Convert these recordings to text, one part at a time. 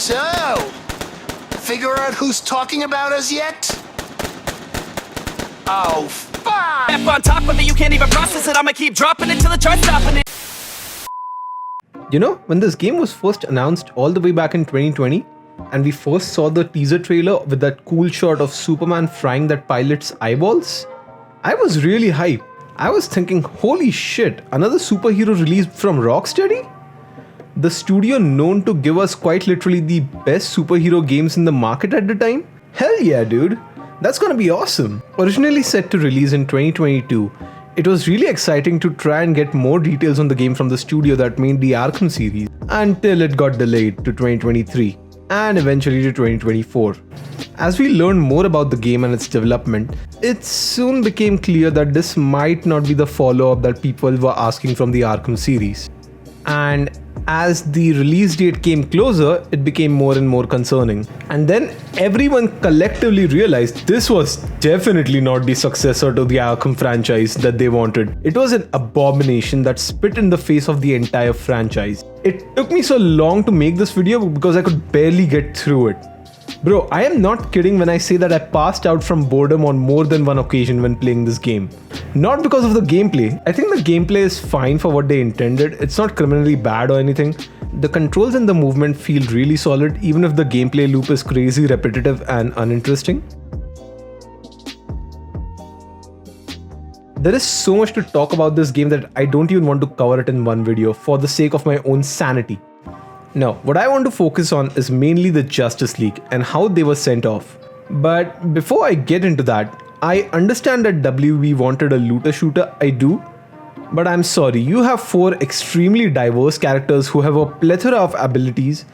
So, figure out who's talking about us yet? Oh, fuck! F on top of it, you can't even process it. I'ma keep dropping it till the charts stopping it. You know, when this game was first announced all the way back in 2020, and we first saw the teaser trailer with that cool shot of Superman frying that pilot's eyeballs, I was really hyped. I was thinking, holy shit, another superhero released from Rocksteady? The studio known to give us quite literally the best superhero games in the market at the time? Hell yeah, dude. That's gonna be awesome. Originally set to release in 2022, it was really exciting to try and get more details on the game from the studio that made the Arkham series, until it got delayed to 2023 and eventually to 2024. As we learned more about the game and its development, it soon became clear that this might not be the follow-up that people were asking from the Arkham series. And as the release date came closer, it became more and more concerning. And then everyone collectively realized this was definitely not the successor to the Arkham franchise that they wanted. It was an abomination that spit in the face of the entire franchise. It took me so long to make this video because I could barely get through it. Bro, I am not kidding when I say that I passed out from boredom on more than one occasion when playing this game. Not because of the gameplay. I think the gameplay is fine for what they intended. It's not criminally bad or anything. The controls and the movement feel really solid even if the gameplay loop is crazy repetitive and uninteresting. There is so much to talk about this game that I don't even want to cover it in one video for the sake of my own sanity. Now, what I want to focus on is mainly the Justice League and how they were sent off. But before I get into that, I understand that WB wanted a looter shooter, I do. But I'm sorry, you have 4 extremely diverse characters who have a plethora of abilities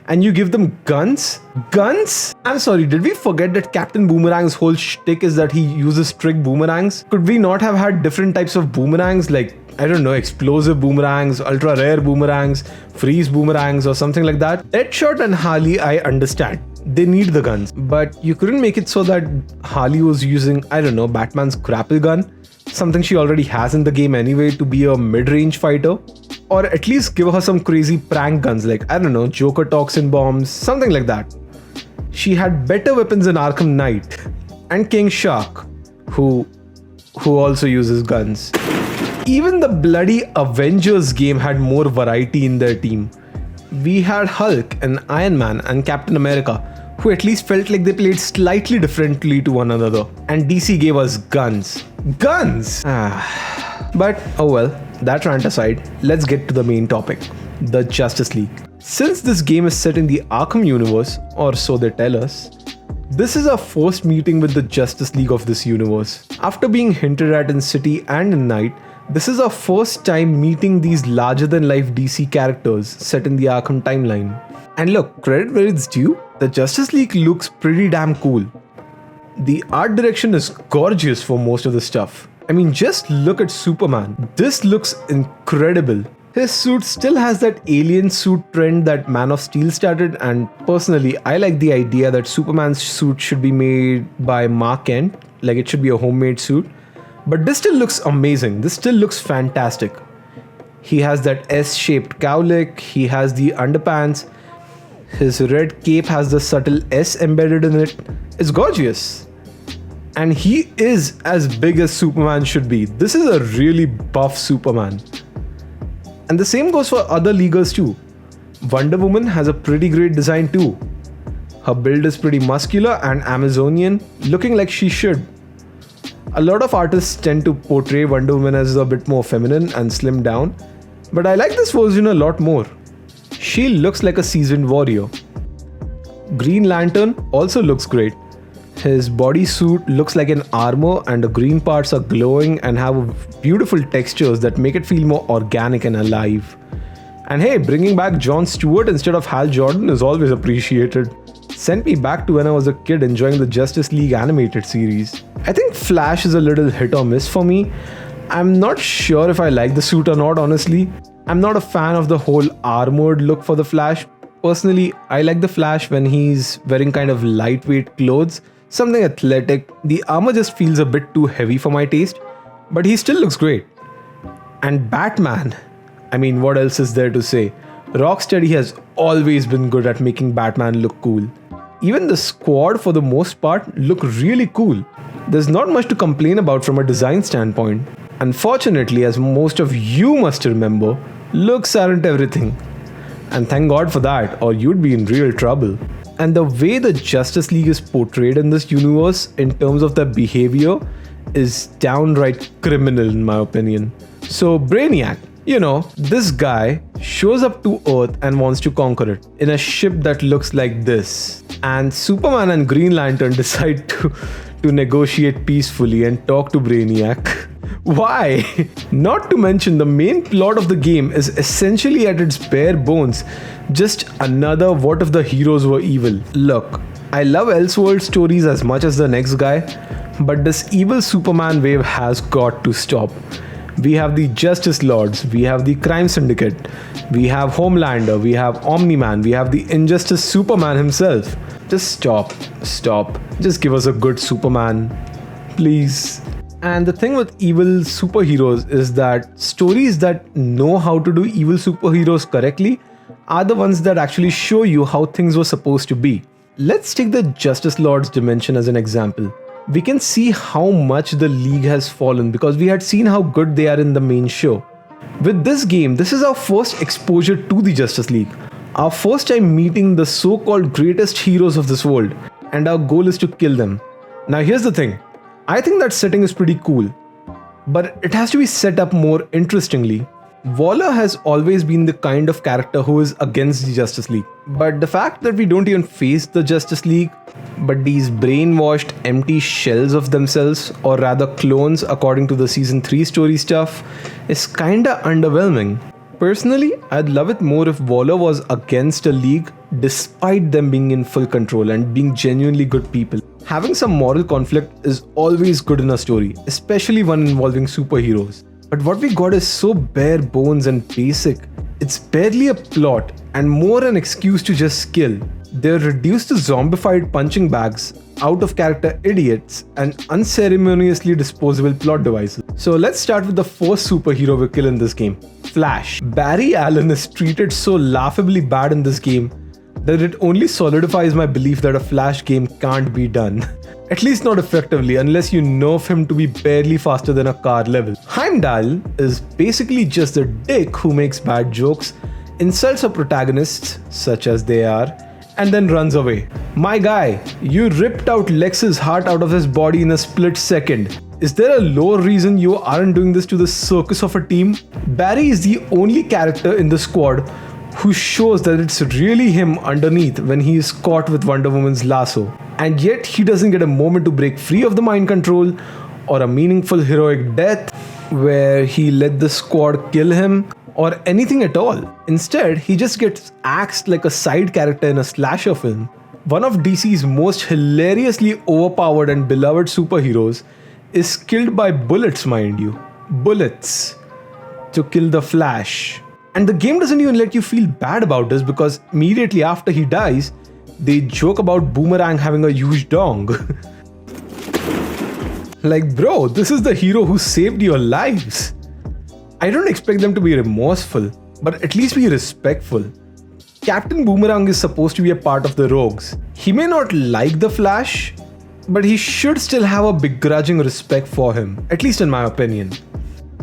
and you give them guns? Guns? I'm sorry, did we forget that Captain Boomerang's whole shtick is that he uses trick boomerangs? Could we not have had different types of boomerangs like, I don't know, explosive boomerangs, ultra rare boomerangs, freeze boomerangs or something like that? Deadshot and Harley, I understand. They need the guns. But you couldn't make it so that Harley was using, I don't know, Batman's grapple gun? Something she already has in the game anyway to be a mid-range fighter? Or at least give her some crazy prank guns like, I don't know, Joker toxin bombs, something like that. She had better weapons than Arkham Knight and King Shark, who also uses guns. Even the bloody Avengers game had more variety in their team. We had Hulk and Iron Man and Captain America, who at least felt like they played slightly differently to one another. And DC gave us guns. Guns! But oh well, that rant aside, let's get to the main topic, the Justice League. Since this game is set in the Arkham universe, or so they tell us, this is our first meeting with the Justice League of this universe. After being hinted at in City and in Night, this is our first time meeting these larger-than-life DC characters set in the Arkham timeline. And look, credit where it's due, the Justice League looks pretty damn cool. The art direction is gorgeous for most of the stuff. I mean, just look at Superman. This looks incredible. His suit still has that alien suit trend that Man of Steel started, and personally, I like the idea that Superman's suit should be made by Mark Kent, like it should be a homemade suit. But this still looks amazing. This still looks fantastic. He has that S-shaped cowlick, he has the underpants, his red cape has the subtle S embedded in it. It's gorgeous. And he is as big as Superman should be. This is a really buff Superman. And the same goes for other leaguers too. Wonder Woman has a pretty great design too. Her build is pretty muscular and Amazonian, looking like she should. A lot of artists tend to portray Wonder Woman as a bit more feminine and slimmed down, but I like this version a lot more. She looks like a seasoned warrior. Green Lantern also looks great. His bodysuit looks like an armor and the green parts are glowing and have beautiful textures that make it feel more organic and alive. And hey, bringing back Jon Stewart instead of Hal Jordan is always appreciated. Sent me back to when I was a kid enjoying the Justice League animated series. I think Flash is a little hit or miss for me. I'm not sure if I like the suit or not, honestly. I'm not a fan of the whole armored look for the Flash. Personally, I like the Flash when he's wearing kind of lightweight clothes, something athletic. The armor just feels a bit too heavy for my taste, but he still looks great. And Batman, I mean, what else is there to say? Rocksteady has always been good at making Batman look cool. Even the squad for the most part look really cool. There's not much to complain about from a design standpoint. Unfortunately, as most of you must remember, looks aren't everything. And thank God for that, or you'd be in real trouble. And the way the Justice League is portrayed in this universe in terms of their behavior is downright criminal in my opinion. So Brainiac, you know, this guy shows up to Earth and wants to conquer it in a ship that looks like this. And Superman and Green Lantern decide to negotiate peacefully and talk to Brainiac. Why? Not to mention the main plot of the game is essentially at its bare bones just another what if the heroes were evil. Look, I love Elseworld stories as much as the next guy, but this evil Superman wave has got to stop. We have the Justice Lords, we have the Crime Syndicate, we have Homelander, we have Omni-Man, we have the Injustice Superman himself. Just stop. Just give us a good Superman, please. And the thing with evil superheroes is that stories that know how to do evil superheroes correctly are the ones that actually show you how things were supposed to be. Let's take the Justice Lords dimension as an example. We can see how much the League has fallen because we had seen how good they are in the main show. With this game, this is our first exposure to the Justice League. Our first time meeting the so-called greatest heroes of this world, and our goal is to kill them. Now here's the thing. I think that setting is pretty cool, but it has to be set up more interestingly. Waller has always been the kind of character who is against the Justice League, but the fact that we don't even face the Justice League, but these brainwashed empty shells of themselves, or rather clones according to the season 3 story stuff, is kinda underwhelming. Personally, I'd love it more if Waller was against a league despite them being in full control and being genuinely good people. Having some moral conflict is always good in a story, especially one involving superheroes. But what we got is so bare bones and basic. It's barely a plot and more an excuse to just kill. They're reduced to zombified punching bags, out of character idiots, and unceremoniously disposable plot devices. So let's start with the first superhero we kill in this game, Flash. Barry Allen is treated so laughably bad in this game that it only solidifies my belief that a Flash game can't be done. At least not effectively unless you nerf him to be barely faster than a car level. Heimdall is basically just a dick who makes bad jokes, insults our protagonists, such as they are, and then runs away. My guy, you ripped out Lex's heart out of his body in a split second. Is there a lower reason you aren't doing this to the circus of a team? Barry is the only character in the squad who shows that it's really him underneath when he is caught with Wonder Woman's lasso. And yet he doesn't get a moment to break free of the mind control or a meaningful heroic death where he let the squad kill him or anything at all. Instead, he just gets axed like a side character in a slasher film. One of DC's most hilariously overpowered and beloved superheroes is killed by bullets, mind you. Bullets. To kill the Flash. And the game doesn't even let you feel bad about this because immediately after he dies, they joke about Boomerang having a huge dong. Like, bro, this is the hero who saved your lives. I don't expect them to be remorseful, but at least be respectful. Captain Boomerang is supposed to be a part of the Rogues. He may not like the Flash, but he should still have a begrudging respect for him, at least in my opinion.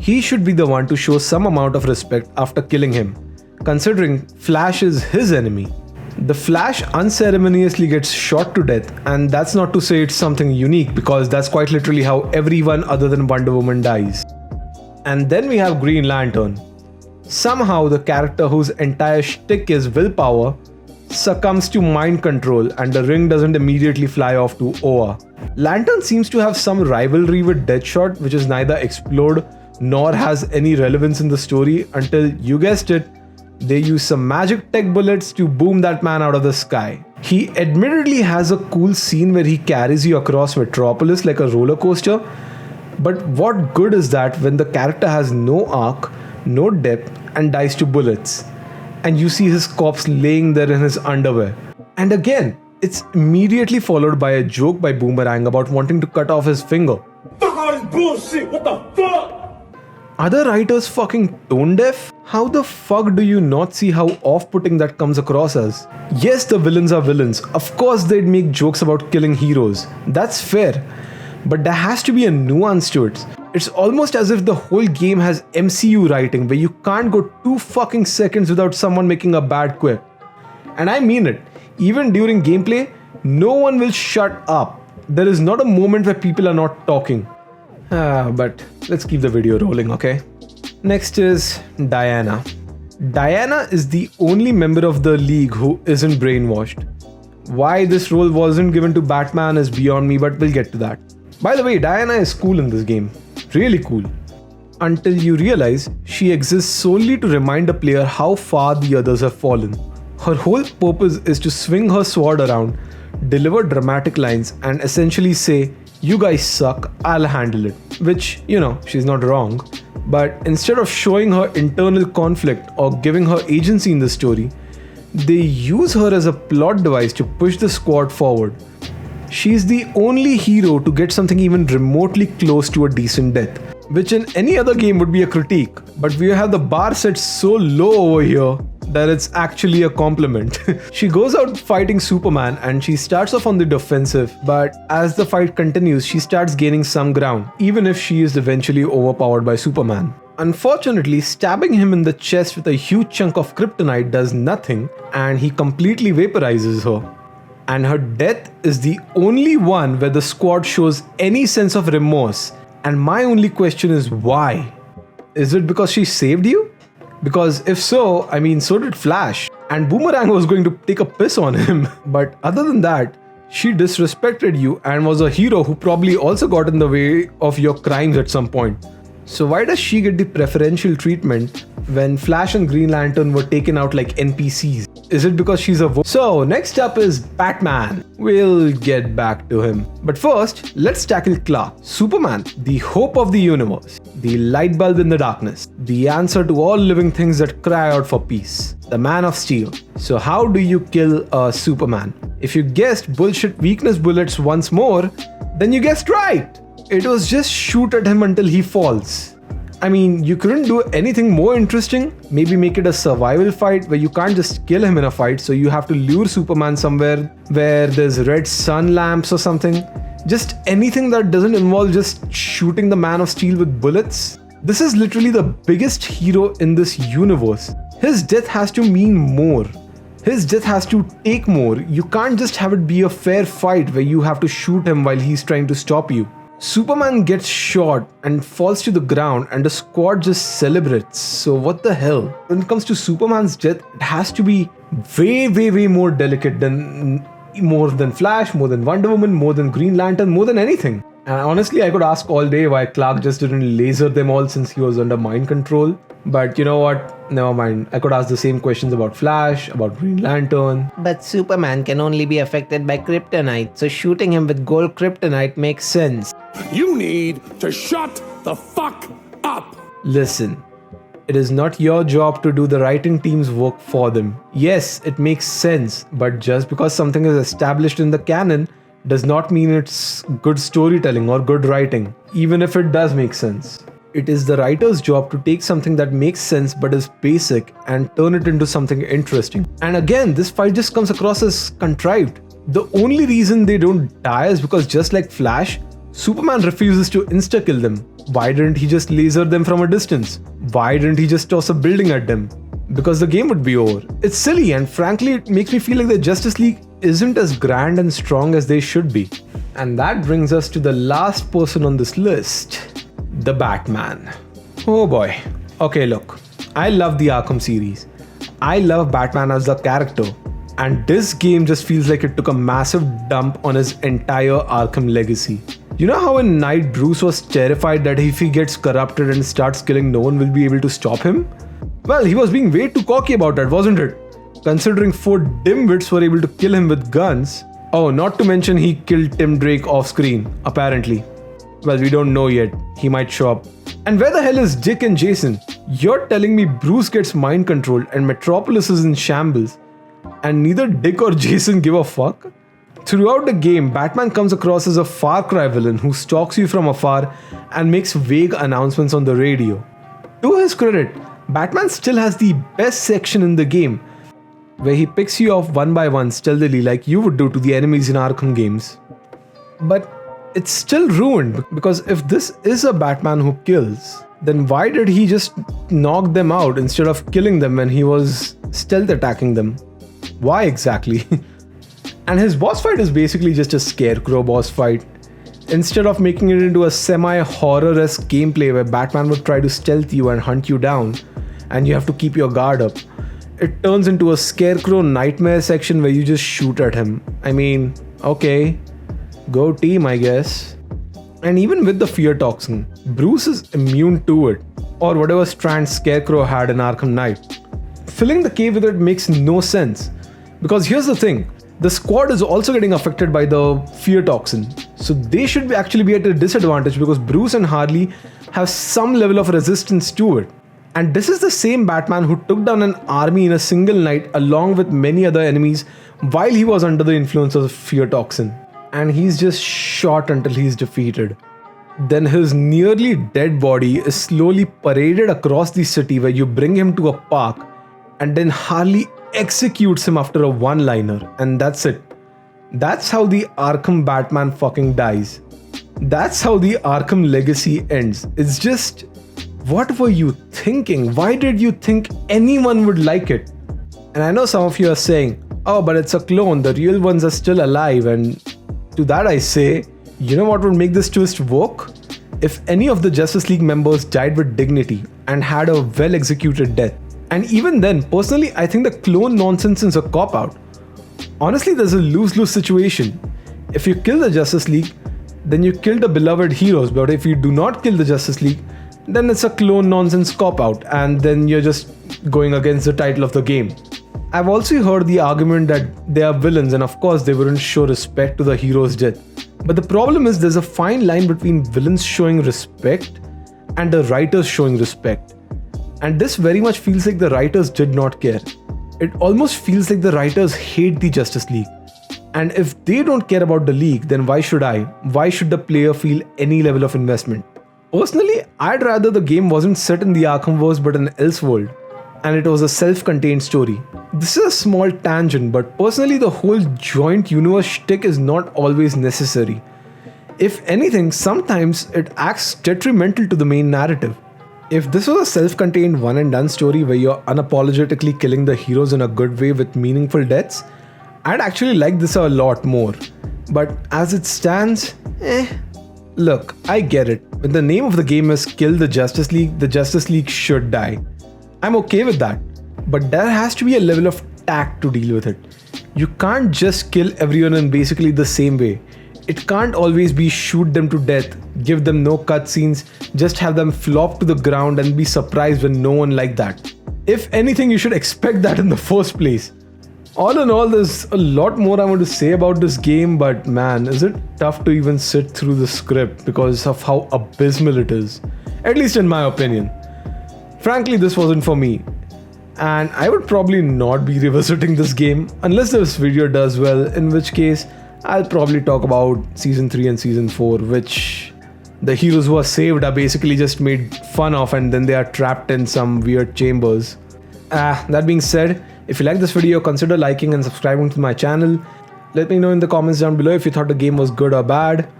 He should be the one to show some amount of respect after killing him, considering Flash is his enemy. The Flash unceremoniously gets shot to death, and that's not to say it's something unique because that's quite literally how everyone other than Wonder Woman dies. And then we have Green Lantern. Somehow the character whose entire shtick is willpower succumbs to mind control and the ring doesn't immediately fly off to Oa. Lantern seems to have some rivalry with Deadshot, which is neither explored nor has any relevance in the story until, you guessed it, they use some magic tech bullets to boom that man out of the sky. He admittedly has a cool scene where he carries you across Metropolis like a roller coaster, but what good is that when the character has no arc, no depth, and dies to bullets, and you see his corpse laying there in his underwear. And again, it's immediately followed by a joke by Boomerang about wanting to cut off his finger. Fuck all this bullshit, what the fuck? Are the writers fucking tone deaf? How the fuck do you not see how off-putting that comes across as? Yes, the villains are villains. Of course they'd make jokes about killing heroes. That's fair. But there has to be a nuance to it. It's almost as if the whole game has MCU writing where you can't go 2 fucking seconds without someone making a bad quip. And I mean it. Even during gameplay, no one will shut up. There is not a moment where people are not talking. But let's keep the video rolling, okay? Next is Diana. Diana is the only member of the League who isn't brainwashed. Why this role wasn't given to Batman is beyond me, but we'll get to that. By the way, Diana is cool in this game. Really cool. Until you realize she exists solely to remind a player how far the others have fallen. Her whole purpose is to swing her sword around, deliver dramatic lines, and essentially say, "You guys suck, I'll handle it." Which, she's not wrong. But instead of showing her internal conflict or giving her agency in the story, they use her as a plot device to push the squad forward. She's the only hero to get something even remotely close to a decent death, which in any other game would be a critique, but we have the bar set so low over here that it's actually a compliment. She goes out fighting Superman and she starts off on the defensive, but as the fight continues, she starts gaining some ground, even if she is eventually overpowered by Superman. Unfortunately, stabbing him in the chest with a huge chunk of kryptonite does nothing, and he completely vaporizes her. And her death is the only one where the squad shows any sense of remorse. And my only question is why? Is it because she saved you? Because if so, so did Flash. And Boomerang was going to take a piss on him. But other than that, she disrespected you and was a hero who probably also got in the way of your crimes at some point. So why does she get the preferential treatment when Flash and Green Lantern were taken out like NPCs? Is it because she's a So next up is Batman. We'll get back to him. But first, let's tackle Clark. Superman, the hope of the universe, the light bulb in the darkness, the answer to all living things that cry out for peace, the Man of Steel. So how do you kill a Superman? If you guessed bullshit weakness bullets once more, then you guessed right. It was just shoot at him until he falls. You couldn't do anything more interesting. Maybe make it a survival fight where you can't just kill him in a fight, so you have to lure Superman somewhere where there's red sun lamps or something. Just anything that doesn't involve just shooting the Man of Steel with bullets. This is literally the biggest hero in this universe. His death has to mean more. His death has to take more. You can't just have it be a fair fight where you have to shoot him while he's trying to stop you. Superman gets shot and falls to the ground and the squad just celebrates. So what the hell? When it comes to Superman's death, it has to be way more delicate than more than Flash, more than Wonder Woman, more than Green Lantern, more than anything. And honestly, I could ask all day why Clark just didn't laser them all since he was under mind control. But you know what? Never mind. I could ask the same questions about Flash, about Green Lantern. But Superman can only be affected by kryptonite, so shooting him with gold kryptonite makes sense. You need to shut the fuck up! Listen, it is not your job to do the writing team's work for them. Yes, it makes sense, but just because something is established in the canon does not mean it's good storytelling or good writing, even if it does make sense. It is the writer's job to take something that makes sense but is basic and turn it into something interesting. And again, this fight just comes across as contrived. The only reason they don't die is because, just like Flash, Superman refuses to insta-kill them. Why didn't he just laser them from a distance? Why didn't he just toss a building at them? Because the game would be over. It's silly, and frankly it makes me feel like the Justice League isn't as grand and strong as they should be. And that brings us to the last person on this list, the Batman. Oh boy. Okay, look, I love the Arkham series. I love Batman as a character. And this game just feels like it took a massive dump on his entire Arkham legacy. You know how in Night Bruce was terrified that if he gets corrupted and starts killing, no one will be able to stop him? Well, he was being way too cocky about that, wasn't it? Considering 4 dimwits were able to kill him with guns. Oh, not to mention he killed Tim Drake off screen, apparently. Well, we don't know yet. He might show up. And where the hell is Dick and Jason? You're telling me Bruce gets mind controlled and Metropolis is in shambles, and neither Dick or Jason give a fuck? Throughout the game, Batman comes across as a Far Cry villain who stalks you from afar and makes vague announcements on the radio. to his credit, Batman still has the best section in the game, where he picks you off one by one stealthily like you would do to the enemies in Arkham games. But it's still ruined, because if this is a Batman who kills, then why did he just knock them out instead of killing them when he was stealth attacking them? Why exactly? And his boss fight is basically just a scarecrow boss fight. Instead of making it into a semi-horror-esque gameplay where Batman would try to stealth you and hunt you down, and you have to keep your guard up, it turns into a scarecrow nightmare section where you just shoot at him. I mean, okay, go team, I guess. And even with the fear toxin, Bruce is immune to it, or whatever strand Scarecrow had in Arkham Knight. Filling the cave with it makes no sense, because here's the thing, the squad is also getting affected by the fear toxin, so they should actually be at a disadvantage because Bruce and Harley have some level of resistance to it. And this is the same Batman who took down an army in a single night along with many other enemies while he was under the influence of the fear toxin. And he's just shot until he's defeated. Then his nearly dead body is slowly paraded across the city where you bring him to a park, and then Harley executes him after a one-liner, and that's it. That's how the Arkham Batman fucking dies. That's how the Arkham legacy ends. It's just, what were you thinking? Why did you think anyone would like it? And I know some of you are saying, oh, but it's a clone, the real ones are still alive. And to that I say, you know what would make this twist work? If any of the Justice League members died with dignity and had a well-executed death. And even then, personally, I think the clone nonsense is a cop-out. Honestly, there's a lose-lose situation. If you kill the Justice League, then you kill the beloved heroes. But if you do not kill the Justice League, then it's a clone nonsense cop-out, and then you're just going against the title of the game. I've also heard the argument that they are villains, and of course they wouldn't show respect to the hero's death. But the problem is there's a fine line between villains showing respect and the writers showing respect. And this very much feels like the writers did not care. It almost feels like the writers hate the Justice League. And if they don't care about the League, then why should I? Why should the player feel any level of investment? Personally, I'd rather the game wasn't set in the Arkhamverse but in Elseworld, and it was a self-contained story. This is a small tangent, but personally the whole joint universe shtick is not always necessary. If anything, sometimes it acts detrimental to the main narrative. If this was a self-contained one-and-done story where you're unapologetically killing the heroes in a good way with meaningful deaths, I'd actually like this a lot more. But as it stands, Look, I get it. When the name of the game is Kill the Justice League should die. I'm okay with that. But there has to be a level of tact to deal with it. You can't just kill everyone in basically the same way. It can't always be shoot them to death, give them no cutscenes, just have them flop to the ground and be surprised when no one liked that. If anything, you should expect that in the first place. All in all, there's a lot more I want to say about this game, but man, is it tough to even sit through the script because of how abysmal it is. At least in my opinion. Frankly, this wasn't for me. And I would probably not be revisiting this game unless this video does well, in which case I'll probably talk about Season 3 and Season 4, which the heroes who are saved are basically just made fun of and then they are trapped in some weird chambers. That being said, if you like this video, consider liking and subscribing to my channel. Let me know in the comments down below if you thought the game was good or bad.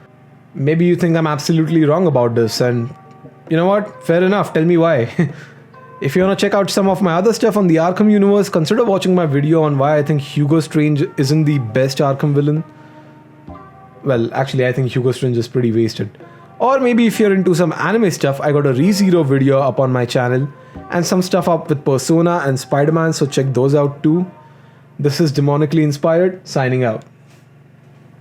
Maybe you think I'm absolutely wrong about this, and you know what? Fair enough, tell me why. If you want to check out some of my other stuff on the Arkham universe, consider watching my video on why I think Hugo Strange isn't the best Arkham villain. Well, actually I think Hugo Strange is pretty wasted. Or maybe if you're into some anime stuff, I got a ReZero video up on my channel and some stuff up with Persona and Spider-Man, so check those out too. This is Demonically Inspired, signing out.